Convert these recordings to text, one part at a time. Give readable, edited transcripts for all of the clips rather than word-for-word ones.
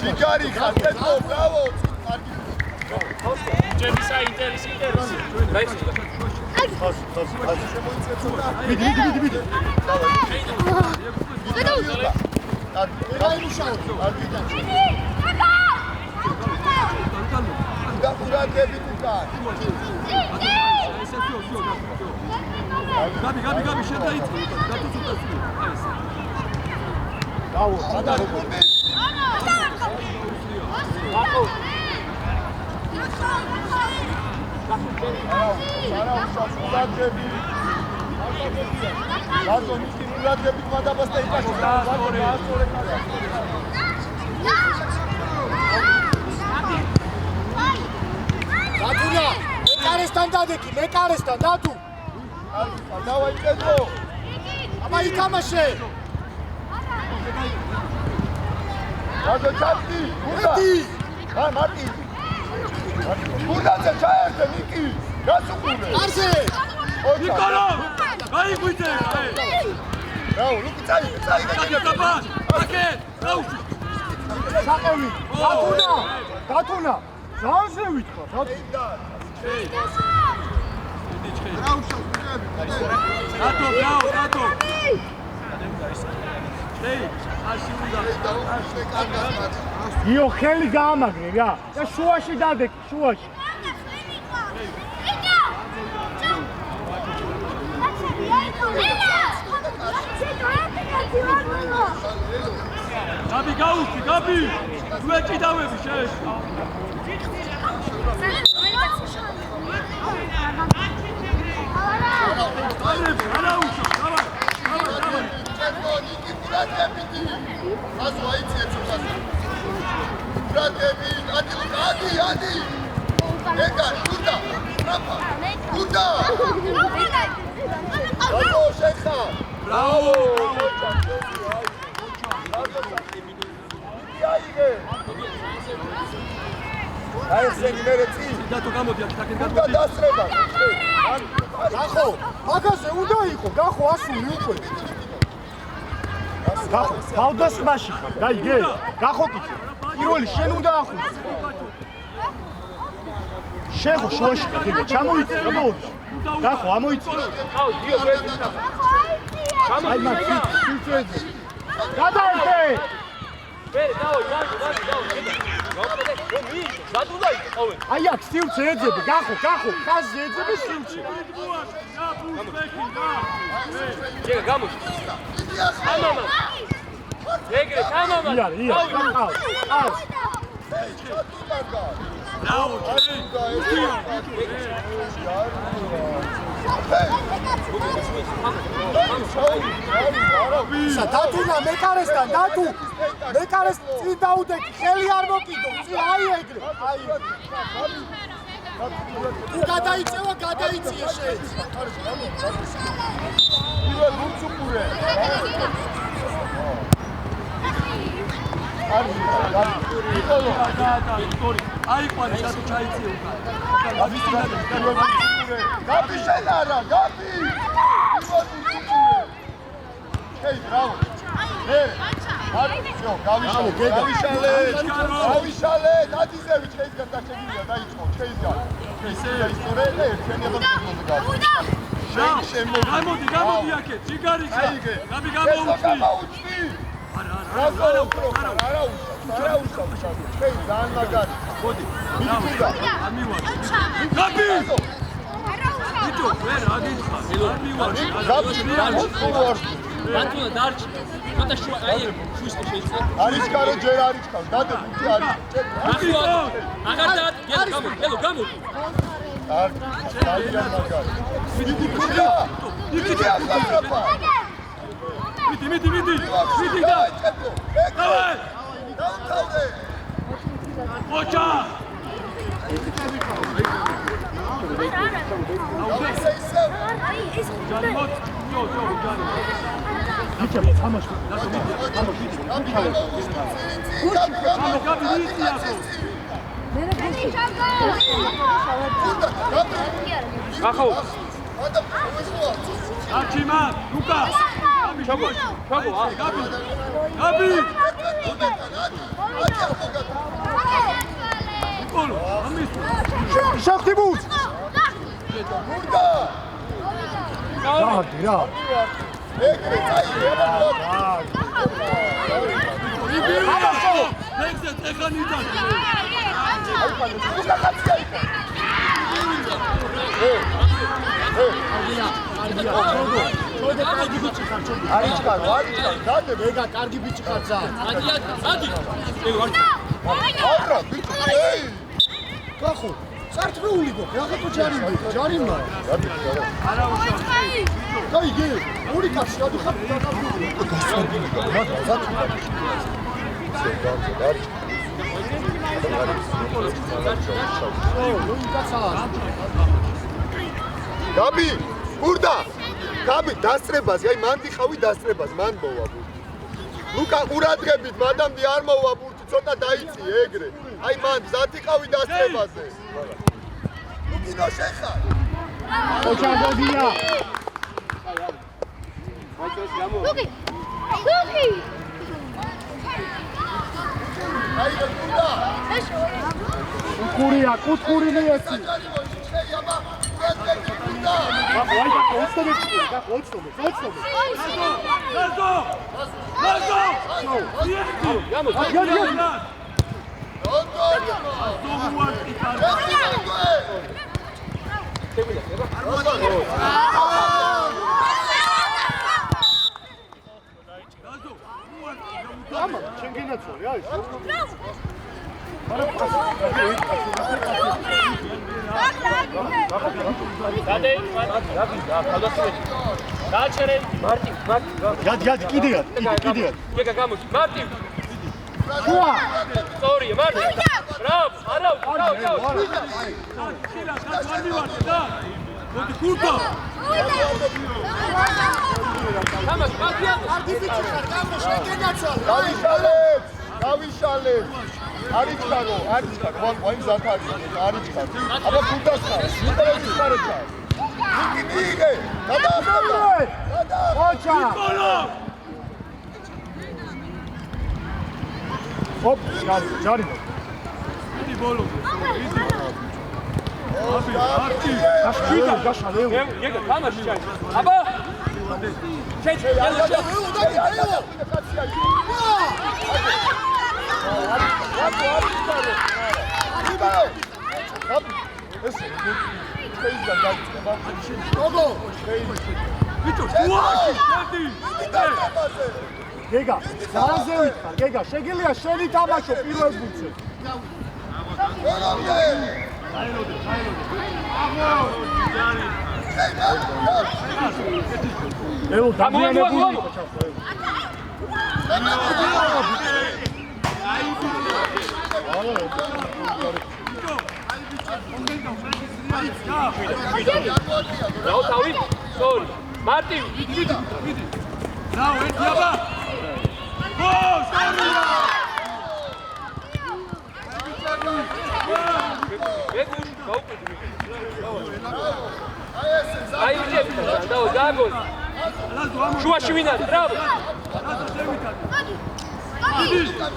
Იგარი ხალხო, ბრავო, კარგი. ჯერისა ინტერესი. მიდი. გაფურატები უკან. Gabi, შედაიწყო. გაწუწუტასი. აი ეს. დაუ, გადაგო. არა, უშავსურადები. რატო მის მურადები გადაბასდა იკაში. დათუნა, მეკარესთან დადეკი, მეკარესთან დათუ. დავაი პედრო. აბა ითამაშე. რატო ჩაფი? გუნდი. მარტი. გუნდაზე ჩაერთე ნიკი. გასუყურე. არზე. ნიკოლო! აი გვიძე. რაო, ლუკი წაი. დაბა. აკე, დაუშვი. საყოვი. დათუნა. ძალიან შევიწყო. რატო. იო ხელი გაამაგრე რა. და შუაში დადეკი, შუაში. გაბი გაუშვი, გაბი. უეჭი დავები შეეშ. მაგაზე უნდა იყო, გახო ასული უკვე. გახო, თავდასხმაში ხარ, გაიგე? გახო კიცი. პირველი შენ უნდა ახუნო. შეხო შუაში ხარ, ჩამოიწე, გამოიწე. გახო, ამოიწე. აუ, დიო, ვეძი. აი მაგ სიცოცხლე. გადაერთე. ვერე, დაო. აი აქ სივრცე ეძები, გახო, ხაზზე ეძები სივრცე. ჯერ გამოჩ. ამამა. ეგრე, ამამა. ია, ყავს. ბრავო, დათუნა მეკარესთან, მეკარეს წინ დაუდეკი, ხელი არ მოკიდო, წინ აი ეგრე. თუ გადაიწევა, გადაიწიე შენ. პირველ გუნცუპურე. ნიკოლო, ვიქტორი, აიყვანე, შატო ჩაიწიე უკან. გაბი შენ არა, გაბი. ჰეი, ბრავო. გავიშალე, დადიზევი შეიძლება დაშეგიძლია დაიწყო, შეიძლება. გამოდი აქეთ, ჯიგარიცა. გაბი გამოუჩდი. არა უშავ. ჰეი, ძალიან მაგარი. მოდი. ამივარ. გაბი! ბიჭო, ვერ აგიცხა. ამივარ. გაბი, ბატონო დარჩი. მოდა შუა აი შუის შეიძლება. არის კარო ჯერ არის ხარ. დადე ბუთი არის. აგარ დად, გამო. არ ძალიან მაგარი. მიდი ახლა. მიდი და. დავай. დავთავე. ოჩა. Gideceğim, tamam. Bravo. არჩიმა, ლუკა. ჩოგო, გაბი. ნიკოლო, ამის. შეხტიბუს. მურდა. გადი რა. ეგრე წაიღება. იბირო. ნექსტ ეხანიდან. არიჩკარო, დადე მეგა კარგი ბიჭი ხარ ძალიან. ადი. აბრა, ბიჭი, ეი. კახო, წარწმეული გო, რაღაცა ჯარიმა. არა უშავ. კაი, გე, ორი კაცი გადიხარ. გაბი, ბურდა. გაბი დასწრებაზე, აი მან დიხავი დასწრებას, მან მოვა ბურთი. ლუკა ყურადღებით, მადამდე არ მოვა ბურთი, ცოტა დაიწი ეგრე. აი მან ზათიყავი დასწრებაზე. ლუკინო შეხარ. ოჩაგოდია. ლუკი. აი ბურდა. კურია, კუთხური მიეცი. ვაი, Яд, кидает. Ეკა გამოჩი. მარტივ. შუა. სწორია, მარტივ. ბრავ, არა. ხილა, არ მივარდი და. მოდი კურტო. გამას, მარტივ. კარგი ბიჭი ხარ, გამო შეგენაცვალე. დავიშალეთ. არიჩკარო, ვაი ზათარი, არიჩკარო. აბა ბურდას ხარ, ინტერესის ხარეჭა. ლუკი მიიღე. გადაახტა. ოჩა. ნიკოლო. ოპ, ჯარი. იდი ბოლო. იდი. აბი, გაშალე. ეკა თამაში ჩაი. აბა. შეჭი, ბიჭო, შუაში, შედი. გეგა, ძალზე ვითხარ, გეგა, შეგიძლია შენი თამაშო პირველ ბურთზე. ელო, დამიანებული. რაო თავი? სწორი. მარტივ. რაო, ერთი აბა. ო, სწორია. ეგუში, გაუკვეთე. აი ვიძებ, დაო, დაგოს. შუაში ვინ არის? ბრავო.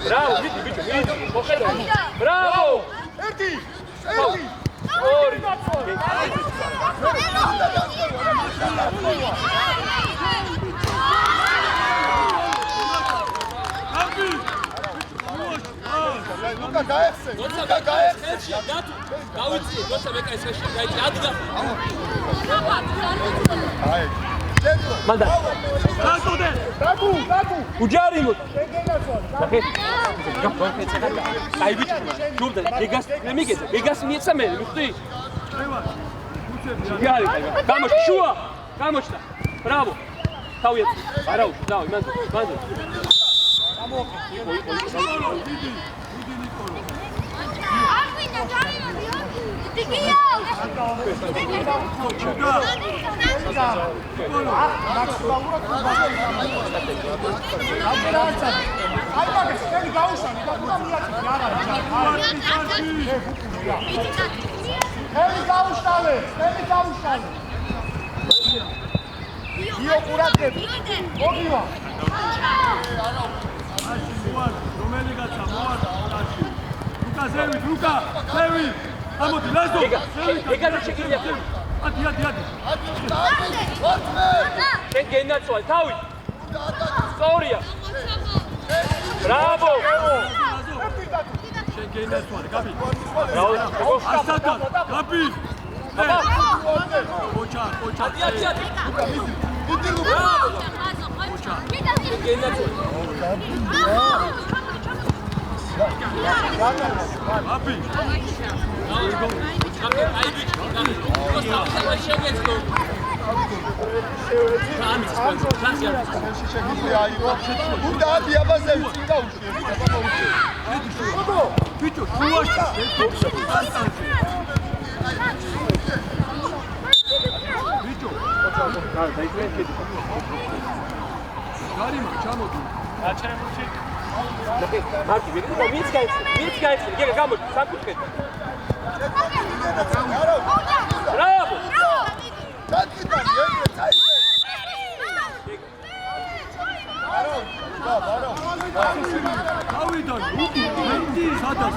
ბრავო, მიდი ბიჭო, მიდი. მოხედა. ბრავო. ერთი. ორი. ლუკა დაეხსე. როცა გაეხსე, დათუ. გავიწი, როცა მეკა ეს ხეში გაიწი, ადგა. აი. ჯენო. მანდა. გასოდე. დაგუ. უჯარი მო. შეგენაცვალე. აი ბიჭო, ჯურდა, ეგას მიგეძე, ეგას მიეცა მე, მიხვდი? უჯარი, გამოჩ, შუა, გამოჩდა. ბრავო. თავი ეცი. არაუ, დაო, იმანზე. გიო ყურადღები. მოგივა. აში მოარ რომელი გაცა მოარ აში ლუკა ზევით ლუკა ზევით ამოდი ლაზო ეგარ შეგიძლია ადი შენ გენაცვალ თავი სწორია ბრავო შენ გენაცვალ გაბი ბრავო ასადა გაბი ოჩა ადი მიდი ლუკა გენაცვალ გაბი უნდა დიაპაზები წინდა უშიე. ბიჭო შუაში ბიჭო გარიმა ჩამოდი აჩერებუში მარტი ვიგო მიც გაიცნე გეგა გამოდი საკუთხედ ბრავო ავიდან მენტი სადაც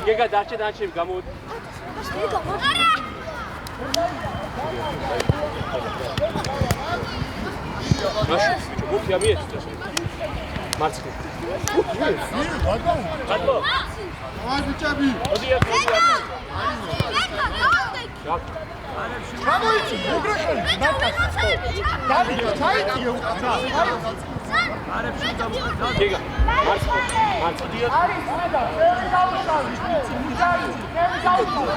გეგა დაჩი გამოდი მაშინ გუთია მიეცდა მარცხი ბატონო აი ბიჭები ოდია გამოიწი მოგრეხელი დავით ჩაიწიო გეგა მარცხი არის სადა წელი დაუშავი იძარი წელი დაუშავი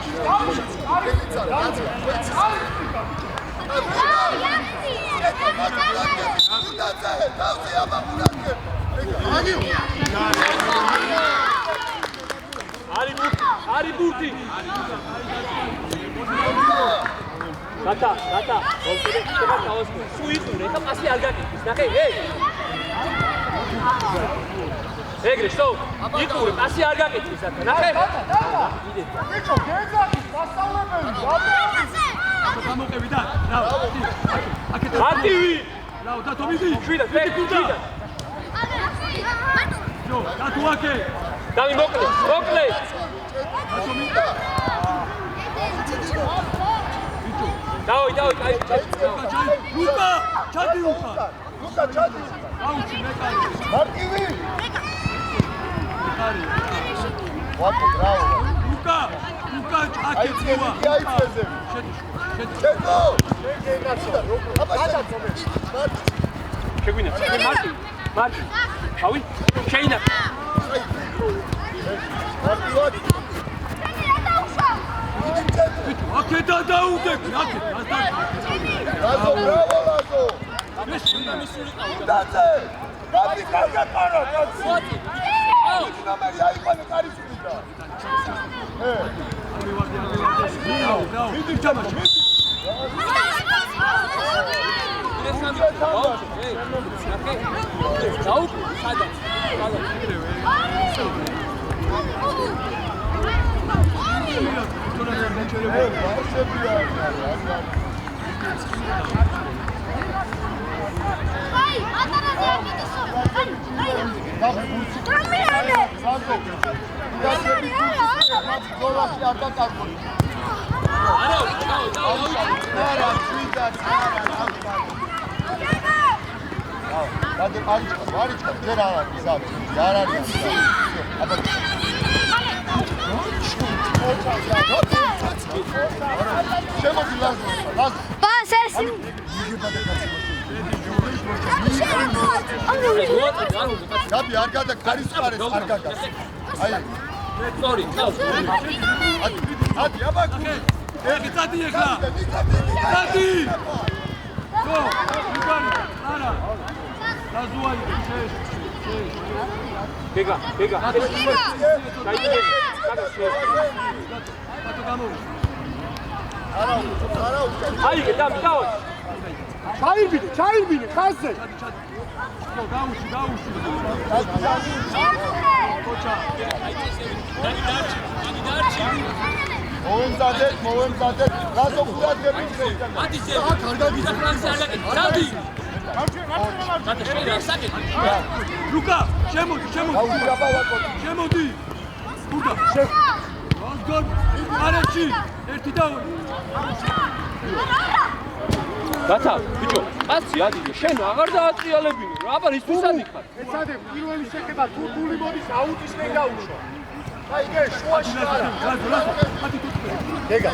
არი ბურთი გათა ოკეი ხება თავის სუიყურე და პასი არ გაკეთეს ნახე ეგრე შო იყურე პასი არ გაკეთეს ახლა ნახე ბიჭო გეძახის მასწავლებელი გამოყევი და რა აკეთე მარტივი რა და თომიდი შვიდა ჯო და თუ აკე დავი მოკლე დავი ლუკა ჩადი აუჩი მეკარი მარტივი მეკარი ვატო ბრავო ლუკა აკეთება აიცეზე შედო შეგვინა მარტი თავი შეინა აკეთა დაუდები ლაზო ბრავო ლაზო დაზე გაბი კარგად პარა კაცი ნომერი აიყვანე კარისკიდა რაო მიდი ჩამაში არა, შვიდაც, არიჩქა, ჯერ არ არის ზაბი, არ არის. აბა. შემოდი ლაზო. ბას ეს გაბი არ გადა კარისყარეს არ გაგას. აი. სორი, ჩაო. ადი, აბა. ეხი წადი ეხლა. წადი. ნო, უკანი, არა. დაზუარი, შეეშ. გეგა. დაიწყე. ბატო გამოვა. არა, აი, დაიწყე. ჩაირბინე, ხაზზე. ნო, გაუში. მოვემზადეთ, რაზო ხურად გებიჭრე. ლუკა, შემოდი. შემოდი. გუდა. გოლ. არაჩი, 1 და 2. გათა, ბიჭო, კაცი ადიდე, შენ აღარ დაატრიალებინე, რა აბა ისთვის ადიხარ? ეცადე პირველი შეკება თუ გული მოდის აუტისკენ გაუშვა. აი გე შუაში არა. გეგა.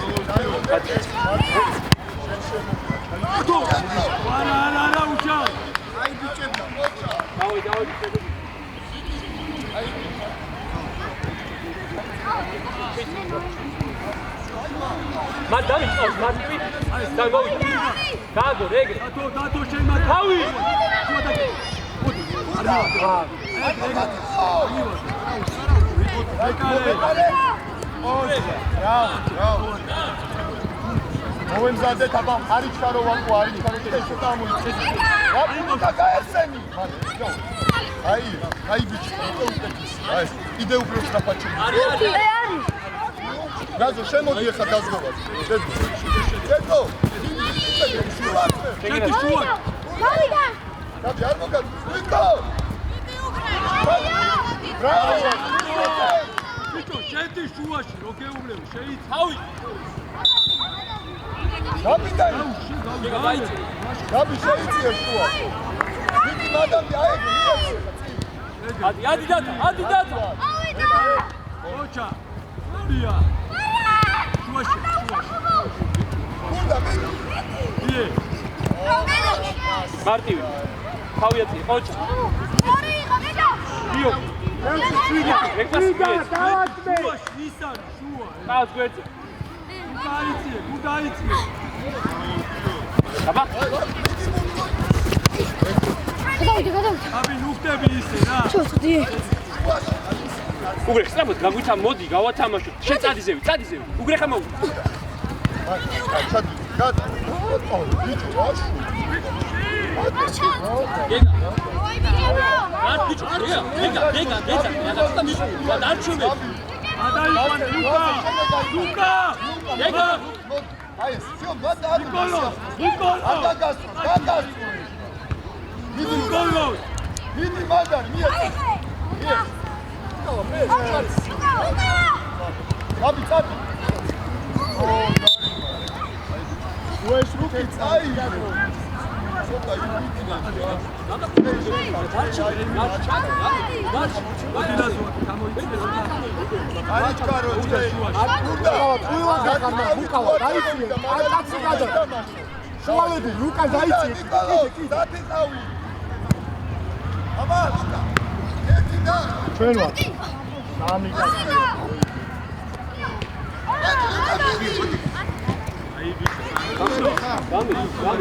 არა, უჩა. აი ბიჭებო, მოჩა. დავი. მან დავიწყოს, მარტივი. დავი. დაგო, რეგე. დათო შენ მათ. თავი. მოვემზადეთ, აბა არიჩქა რო ვაკო, არიჩქა რო ცოტა მოიწეს. რა გაესენი? აი ბიჭო, აი იდე უფრო სწრაფად. გაზო შემოდი ახლა დაზღვევას. შეგო. შედი შუა. მოვიდა გაბი არ მოგა. ვიკო. ბრავო. ბიჭო, შედი შუაში, რო გეუბნები, შეიცი. თავი. გაბიდან. გაბი შეიცი შუა. ვიკი მადამი აიგე. ადი დადა. ოჩა. ნორია. შუაში. გუნდა იე. მარტივი. თავი აწი, ყოჩა. ორი იყო მიდო დიო. დავაწყე. შუაში, ისარ, შუა. ყავს გვერდზე. გუდაიციე. აბა. გადავიდე აბი ნუხტები ისე რა. ჩოხდი უგრე ხსნაბოდ გაგვიცა მოდი გავათამაშოთ. შენ წადიზევი. უგრე ხა მოვიდა. ჩადი. გადა. ბიჭო, ვაში. გეგა. რა ბიჭო, გეგა. რა მის დარჩუნე. ადაიყვანე ლუკა. გეგა. აი ეს всё, მოდი არ ნიკოლო. გაგას. ნიკოლო. მიდი მაგარ, მიეცე. გაბი წადი. უეს რუკი წაი. ცოტა არიჩქა რო ბუკავა დაიციე. არ კაცი გადა. შუალები ლუკა დაიციე. დათი წავი. აბა ლუკა. ერთი და ჩვენ ვარ. სამი კაცი.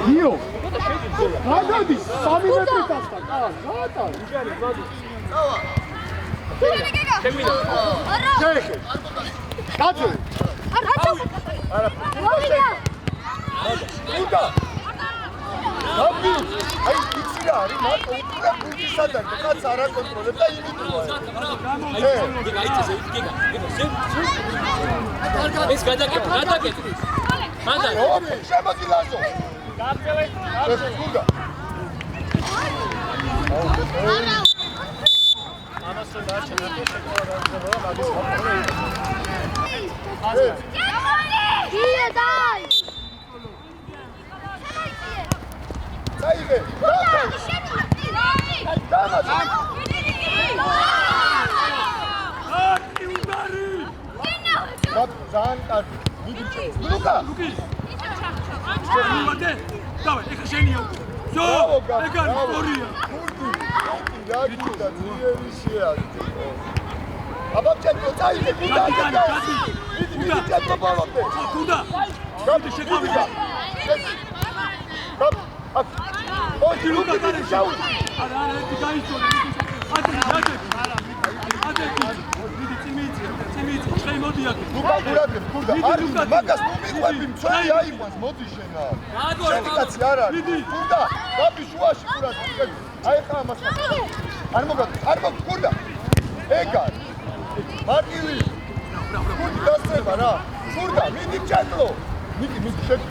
დიო. გადადი 3 მეტრი დასტა. გაატა. დავა. შეგვიდა. შეხე. კაცი. მოვიდა ლუკა. გაბი. აი იცი რა არის მარტო უკრა გუნდისადან კაც არ აკონტროლებ და იმიტოა. ეს გადაკეთე. მანდა. ოპ, შემოდი ლაზო. ეს გუნდა. Hier, dai! წაიღე აკი უბარი ძალიან კარგი მიდი ლუკა შევიდე დავай ეხა შენია ზო ეგარი სწორია რა გინდა ძლიერი შეაძე აბა ჩემო წაიღე გუნდა მიდი ჩემო ბალობდე გუნდა გადი შეკავიდა ოჩი ლუკა გარი შაუდი არა ერთი გაიწოლე ათე მიდი წიმიწი შემოდი აქ ლუკა გურადებ გუნდა არ მაგას მომიყვები მწვენი აიყვანს მოდი შენა შენი კაცი არ არის გუნდა გაბი შუაში გურადებ აი ხა ამას არ მოგაგ გუნდა ეგარ მარტივი გუნდი დასწრება რა გუნდა მიდი ჩაკლო მიდი შეკ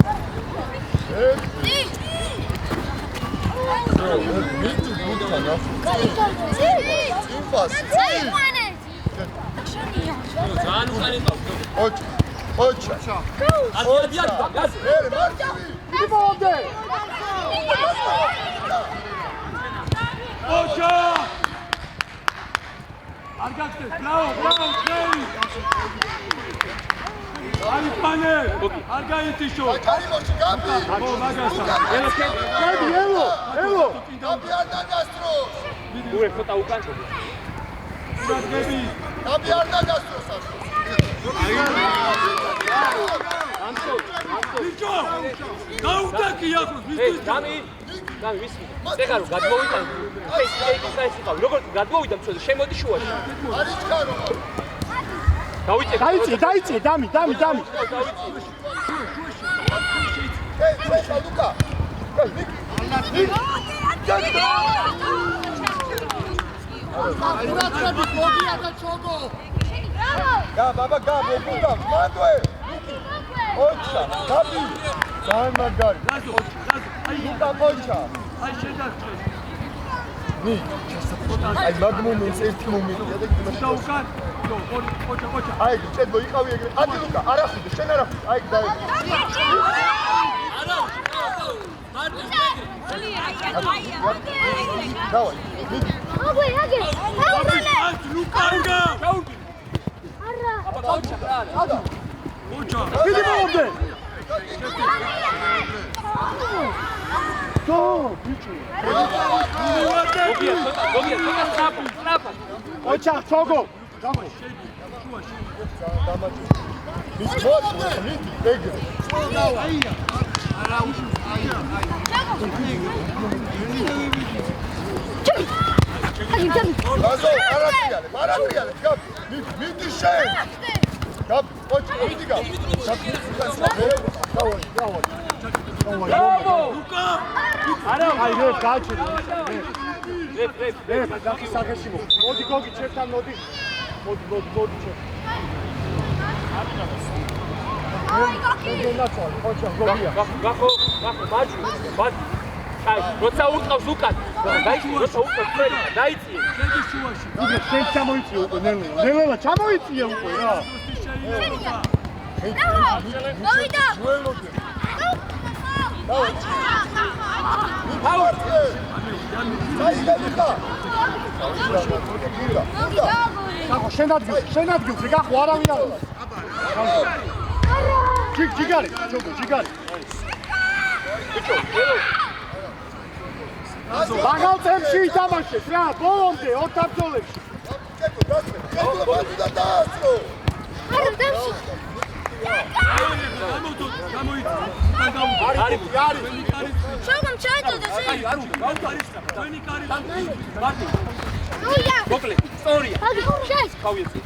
მიდი გუნდა ნახო იმპასი ოჩა გაზი მარტივი იმოვდე ოჩა არ გაგწევ ბრავო ხელი აი პანე არ გაიწიშო კარიმოში გაბი მაგასა ელო გაბი არ დაგასტრო უე ფოტა უკან გაბი არ დაგასტრო საშო ბიჭო გაუდაკი ახლოს მისთვის გამი ვისი წეგარო გადმოვიტან ეს იყავ როგორ გადმოვიდა მწოდე შემოდი შუაში არის ჩქარო დაიწე დამი ეი ლუკა გა ბაბა გა მოგუნდა მანდვე ოჩა გაბი ძალიან მაგარი აი ლუკა ოჩა აი შედარჩე ნი აი მაგმომენტს ერთი მომენტია და და უკან ოჩა აი ჭედო იყავი ეგრე ადი ლუკა არ ახუდე შენ არ ახუდე აი და დავაი მიდი ლუკანგა ოჩა მიდი მომდე თო ბიჭო გოგია სტრაფა ოჩა ჩოგო დამაჭი მის მოწმე მიდი ეგრე გაზო არატრიალე გაბი მიდი შენ გაბი ოჩი მიდი გაბი ბრავო ლუკა არა აი რე გაჩერე რე გაკი სახეში მოდი გოგი ჩემთან მოდი ჩემ გენაცვალ ოჩა გოგია გახო მაჯი აი როცა უტყავს უკან დაიჭი როცა უტყავს ფერი დაიჭი შედი შუაში უკვე შენ ჩამოიწიე უკვე ნელელა ჩამოიწიე უკვე რა მოვიდა გახო შენ ადგილზე გახო არავინ არ ჯიგარი ჩოგო ჯიგარი მაგალწემში ითამაშეთ რა ბოლომდე 4 ბრძოლებში შეგამ ჩაიწოდა შენ მოკლე სწორია შენ ხავიეცი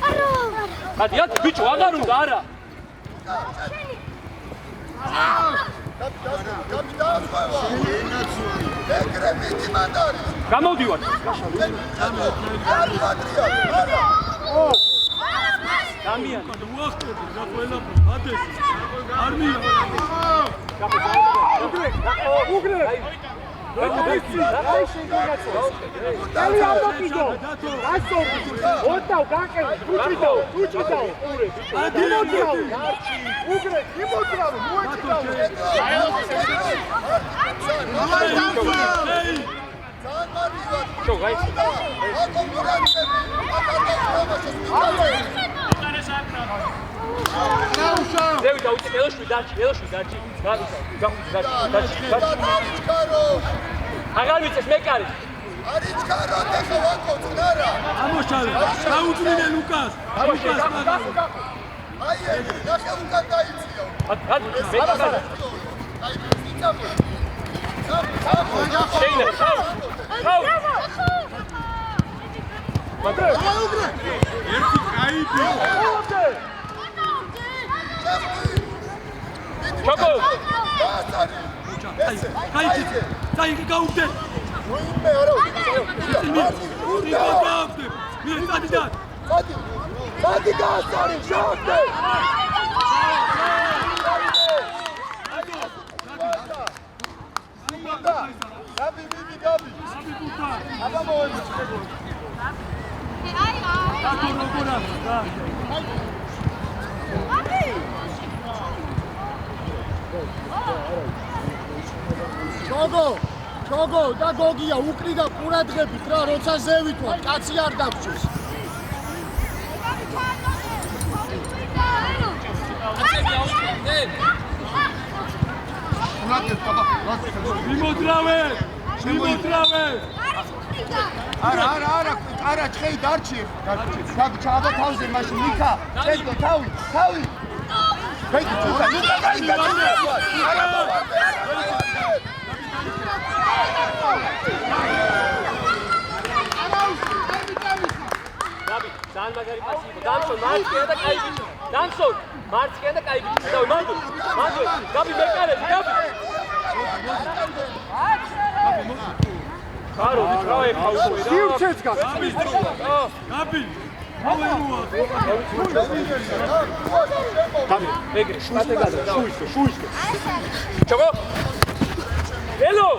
არა გადი ბიჭო აღარ უნდა არა გამოვდივარ დამიანი უახტები რა ყველა ადეს არმია უგრე აი შეგინაცო. ელი ამოკიდო. გასო. ოდავ გაკეთე. უჩიდაო. ყურე. იმოძრავ. უგრე, იმოძრავ. მოეჭდავ. Čo, gajci? Zevi da uite, nedošli dači. Agarvice, smekarić. ამოშალე, დაუწმინე ლუკას. ლუკას მაგარი. Შეინა, ხავ. ერთი კაიდი. ჩოკო. კაიდი. კაიდი გაუგდე. ვინმე არა Hadi Galatasaray şahane. Gabi. Adam oynuyor. ჩოგო და გოგია უკრიდა ყურადღებით რა როცა ზევით ვარ კაცი არ დაგჭირს მიმოდრავე არა ჭხეი დარჩი ჩავა თავზე მაშინ მიქა წეგო თავი ფეიქი თუკა Gabi, ძალიან მაგარი პასი იყო. დამსონ, მარცხენა და კაი ბიჭი. დამსონ, მარცხენა და კაი ბიჭი. დავი, მანდო. Gabi, მეკარები, Gabi. ხარო, რა ეხავსო? სივრცეც გა. Gabi. მოეროა. Gabi, ეგრე, შუისკე. ჩოგო. ელო.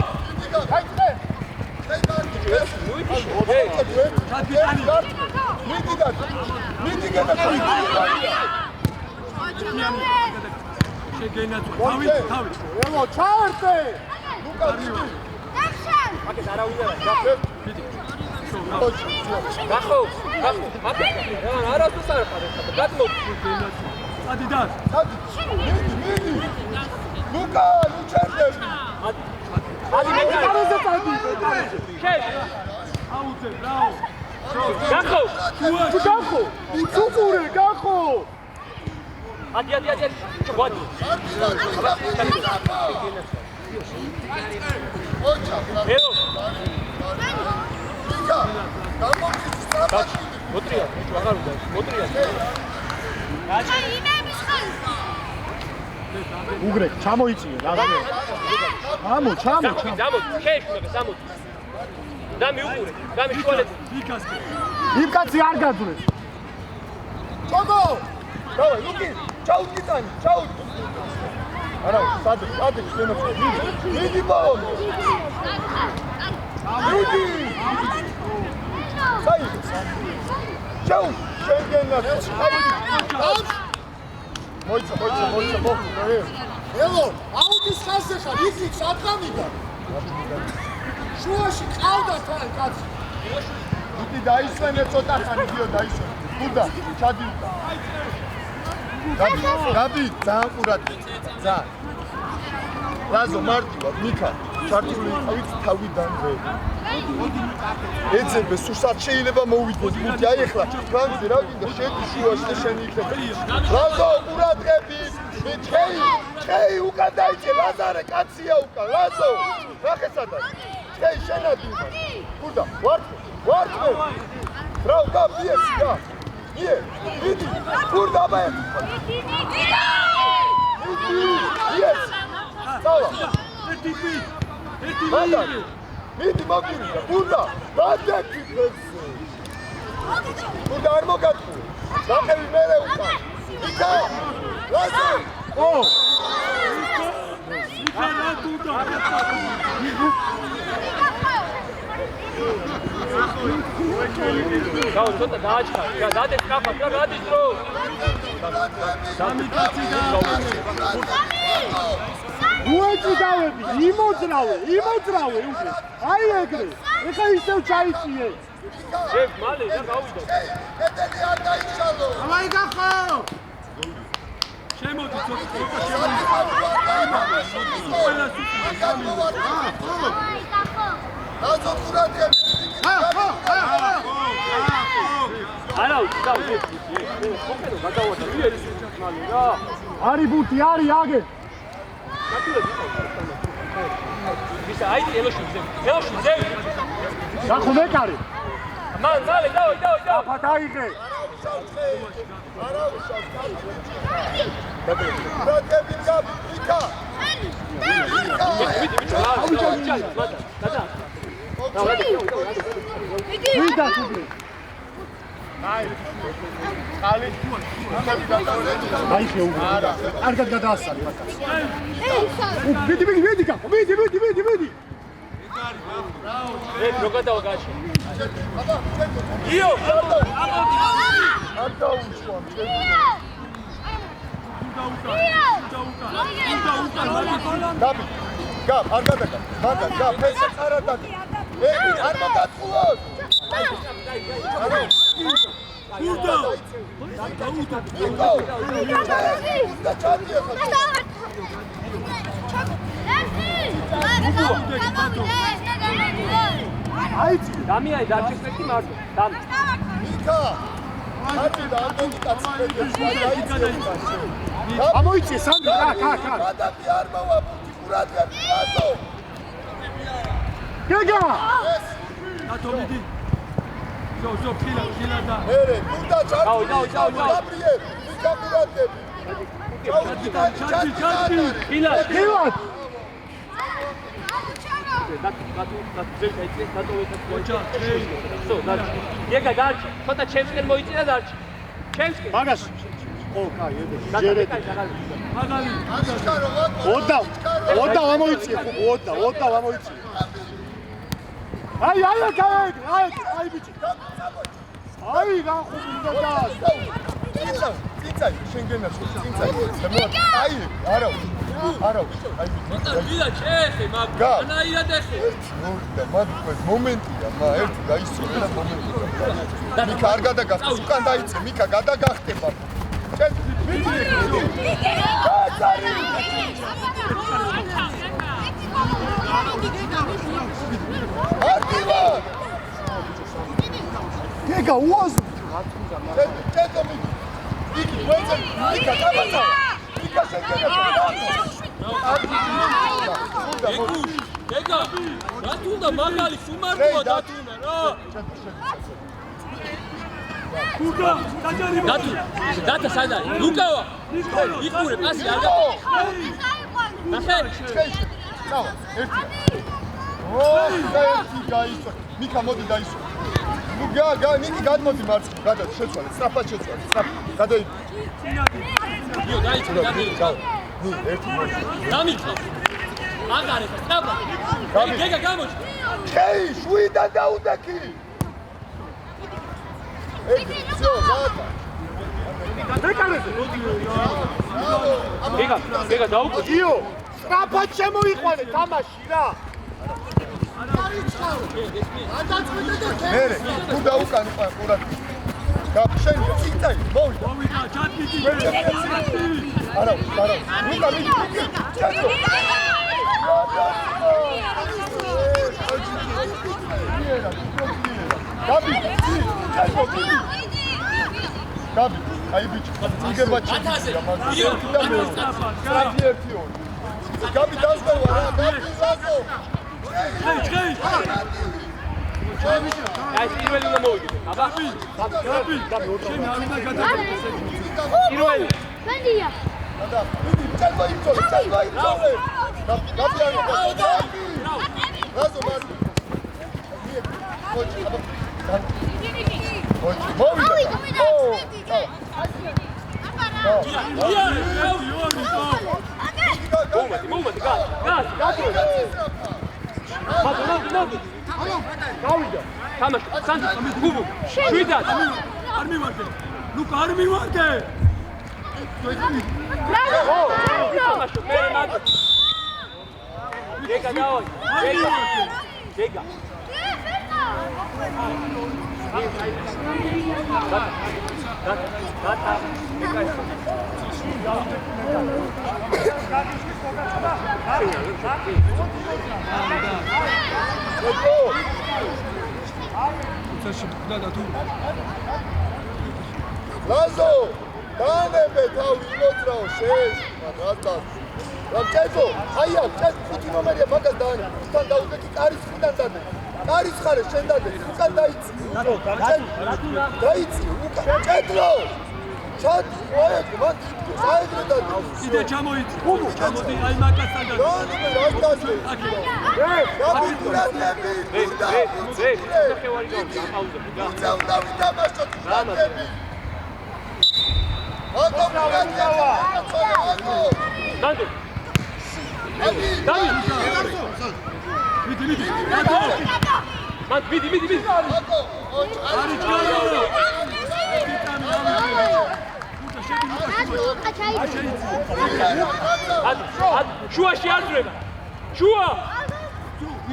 თავი. ელო, ჩაერთე. აკეთ არავინ გახო. არა თუ საერთოდ გატმო. ადიდას. ლუკა, ჩერდე. ადი მეკარე. შენ. აუძე, ბრავო. გახო. გახო. უცუცურე, გახო. ადი. ჩგვადი. ელო. მოტრია, აღარ უნდა. მოტრია. უგრე, ჩამოიწიე რა. ჩამო. ჩამო. და მიუყურე. და მიშვალეთ. ვიკასკე. იმ კაცი არ გაძვრეს. ჩოგო. დავაი, ლუკი, ჩაუდგიტანი. არა, სადი, შემოწე. მიდი ბაონო. მიდი. საი. ჩაუ, შენგენას. მოიცა. ელო, აუდის ხაზზე ხარ, იქით სადგამიდა. შუაში ყავდა თან კაცი. იგი დაისვენე ცოტა ხანი გიო დაისვენე. გუდა, ჩადიუდა. Gabi, ძალიან ყურადღე. ძალიან. ლაზო მარტივად, მიქა, ჩართული იყავით თავიდანვე. ეძებე, სულსაც შეიძლება მოვიდეს გუნდი. აი ახლა, განძი რა გინდა, შედი შუაში და შენი იქნება. ლაზო, ყურადღებით. ჩხეი უკან დაიწე, ლაზარე, კაცია უკან. ლაზო, ნახე სადაც. ჩხეი შენადი უკან. გუდა, ვარტყე. რავ, გაბიეს, გა. მიდი, გურდა ბე. Yes. Sala. მიდი მოგივიდა. გურდა, გადაკი ფესო. გურდა არ მოგატყუე. ნახევი მერე უკან. იქა. ლაზო. იქა რა გურდა. გაუ ცოტა დააჩქარ. რა დადეს კაფა, რა გადის დრო. სამიკაცი და უეჭიდავები, იმოძრავე უკვე. აი ეგრე. ეხა ისევ ჩაიწიე. შევ მალე და გავიდო. ეტელი არ დაიშალო. ამაი გახო. შემოდი ცოტა შემოდი. რაზო ყურადღები. არა, დაუ. ხოქერო გადავადა. მიერი მალე რა. არი ბუთი, არი აგე. ვისა აიდი ელოში ძე. გახო მეკარე. მან მალე დაუ. აფათ აიღე. ყურადღები გაბი, იქა. ვიდა თუბლი. აი შეუგო. კარგად გადაასწარი მაგას. მიდი გახო. მიდი. რო გადავა გაში. იო, არ დაუშვა. გაბი, არ გადაგა. გაბ, ფესა არ დაგა. არ მოგაწყულოს. გურდა აიცი. დამიაი დარჩესეთი მარტო. დამ. იქა. ათი და ამბოიტაცი ამოიწიე სანდრო, კა. გადადი არ მოვაბუთი ყურადღები, რაზო? გეგა. დათო მიდი ზო ფილა და მერე, გუნდა დაუ. გაბრიელ, იქა ყურადღები. ჩადი ფილა. გივად. ეგა დარჩი, ცოტა ჩემსკენ მოიწია დარჩი. ჩემსკენ. მაგას. ო, კაი, ჟერეთი. მაგალი ოდა ამოიწიე, ოდა ამოიწიე. აი ბიჭი. აი რა ხუბლი და წინცაი, შენგენას წინცაი. აი, არა, აი ვიდა ჩეხე, მაგრამ ანაირად ეხე. და მაგ მომენტია, ერთი გაისწორე და მომენტია. მიკა არ გადაგახტე, უკან დაიწე, მიკა გადაგახტება. ჩენ არტივა! გეგა უაზ. ჩეთო მიკი. იქ ვეცე, მიკა დაბაცა. მიკა ეგა რა თუნდა მაგალი სუმარდოა დათუნა რა. გურდა დაჯარი დათა სადაა? ლუკავა. იყურე პასი არ გა. ნახე. ჩავა, ერთი. ო, და ერთი გაიწვა. მიკა მოდი დაისვა. ნუ ნიკი გადმოდი მარცხნივ, გადადი, შეცვალე, სწრაფად შეცვალე, სწრაფად. გადაი. იო, დაიწვა, ჩავა. ნი, ერთი მოდი. დამიქა. აგარე, სწრაფად. გეგა გამოჩ. ხეი, შვიდან დაუდაკი. всё, გადა. მეკარეზე. გეგა დაუკო. იო, სწრაფად შემოიყვანე თამაში რა. მერე, თუ დაუკანი ყურად. გაფშენ წინწაი, მოვიდა. მოვიდა ჩადმიდი არა, ლუკა მიდი. ჩადო. გაბი, ჩადო. გაბი, აი ბიჭი, იგება ჩადო. გაბი დასწრება რა, გაბი ზაზო. ჩეი აი პირველი უნდა მოვიდე. აბა. შენ არ უნდა გადაგე პირველი. მანდია. და ჩადო იწოლე. გაბი არ უნდა. რაზო მარი. მოჭი, აბა. მოვიდა. მომდი, გას. გავიდა. თამაში. სანდრო, გუბუ. შვიდად. არ მივარდე. ლუკა არ მივარდე. თამაშო, მე მაგ. გეგა დაო. გეგა. ლაზო, დაანებე თავი მოძრაო შენ. რატომ? რამჭეძო, აი აქ, ეს 5 ნომერია მაგას დაანე. თან დაუდეკი კარის ხიდან დადე. კარის ხარე შენ დადე. უკან დაიცი. დაიცი, უკან ჭედლო. ჩად, ოე, მან საერთოდ დადე. კიდე ჩამოიცი. ჩამოდი აი მაგასთან და დაანებე რა დადე. დაბი ბრატები. ხევარი გავა, აუზები და. უცავდა ვიტამაშო ბრატები. აკო ბრატევა. სანდრო. მიდი. მან მიდი. არის ჯარო. შუაში არ ძრება. შუა.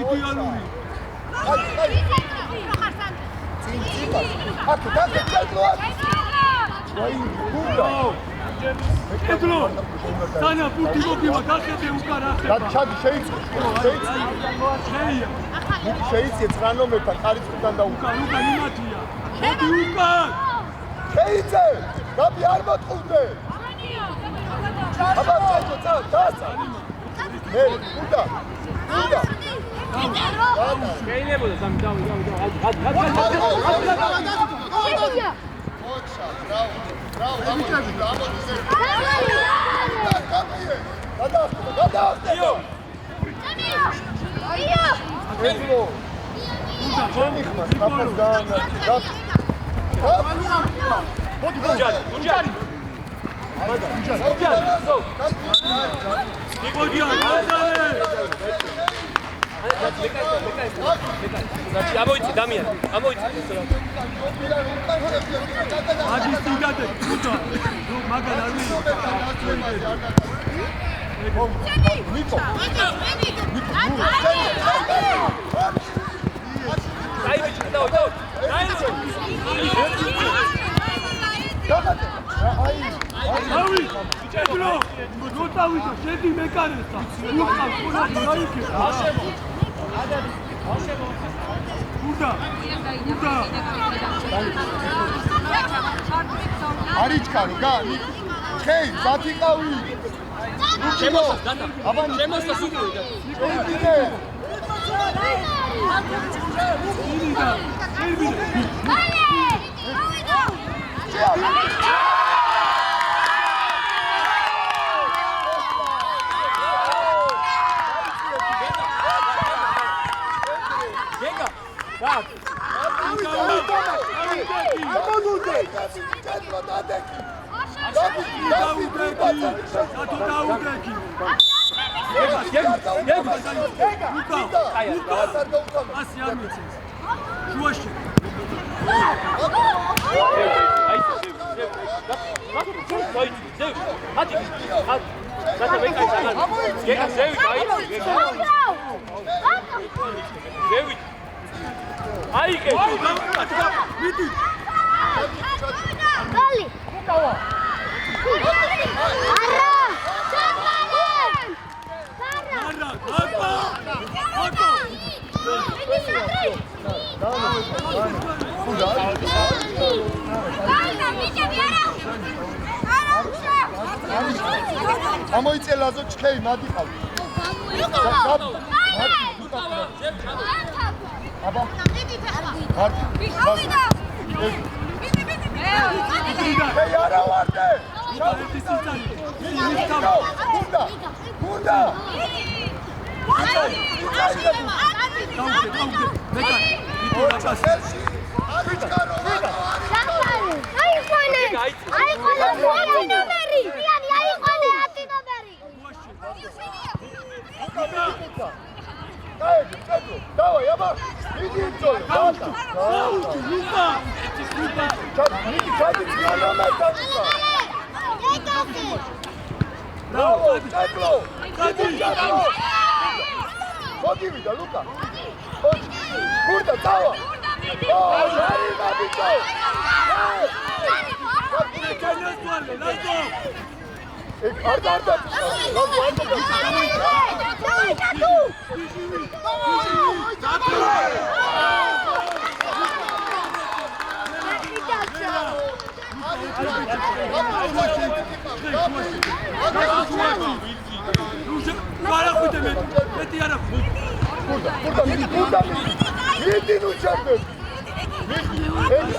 იდეალური. აქ დაგე ჭედლო. ედლო. სანა პუტი მოგივა გახედე უკან ახლა. და ჩადი შეიცი. შეია. შეიცი 9 ნომერთან კარის ხიდან და უკან იმათია. მოდი უკან. შეიცე. დაბი არ მოწყუნდე. აბა წაცა. მე უნდა. შეიძლება სამი დაუ. ამოიცი დამიან, ამოიცი. მაგის თიგადე, თუთა. მაგალ არ ვიყო. ნიკო. აი ბიჭი, დაო. ავი, ჭედლო. როტავიდო, შედი მეკარესა. უკა, ყველა დაიქე. ურდა. არიჩქარი, განი. ხეი, ზათიყავი. შემოსა, დადა. შემოსა სუპერი და. შეიდინე. ირიდა. გეგა. და. ამოიწე ლაზო ჩქეი მადიყავ. აბა. ჰეი არა ვარდე. გუნდა. დაეჯი, წედო, დავაი, აბა, მიდი იწოლე, დაატა. აუჩი, ლუკა! ლუკა! მიდი, ჩადის განამერთან ისა. ბრავო, წედო, წედო. მოდივიდა, ლუკა. გურდა, დავა. არი, მაბიჯო. კენეს ვარლე, ლაზო! არდა. ლაზო, არდა. დავიდა თუ გურდა, მიდი, ნუ ჩარდები. მიდი,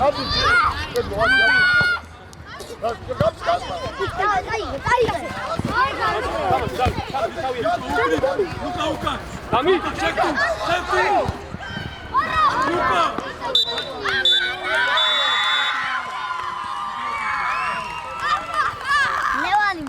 აბი, წედო, ლევანი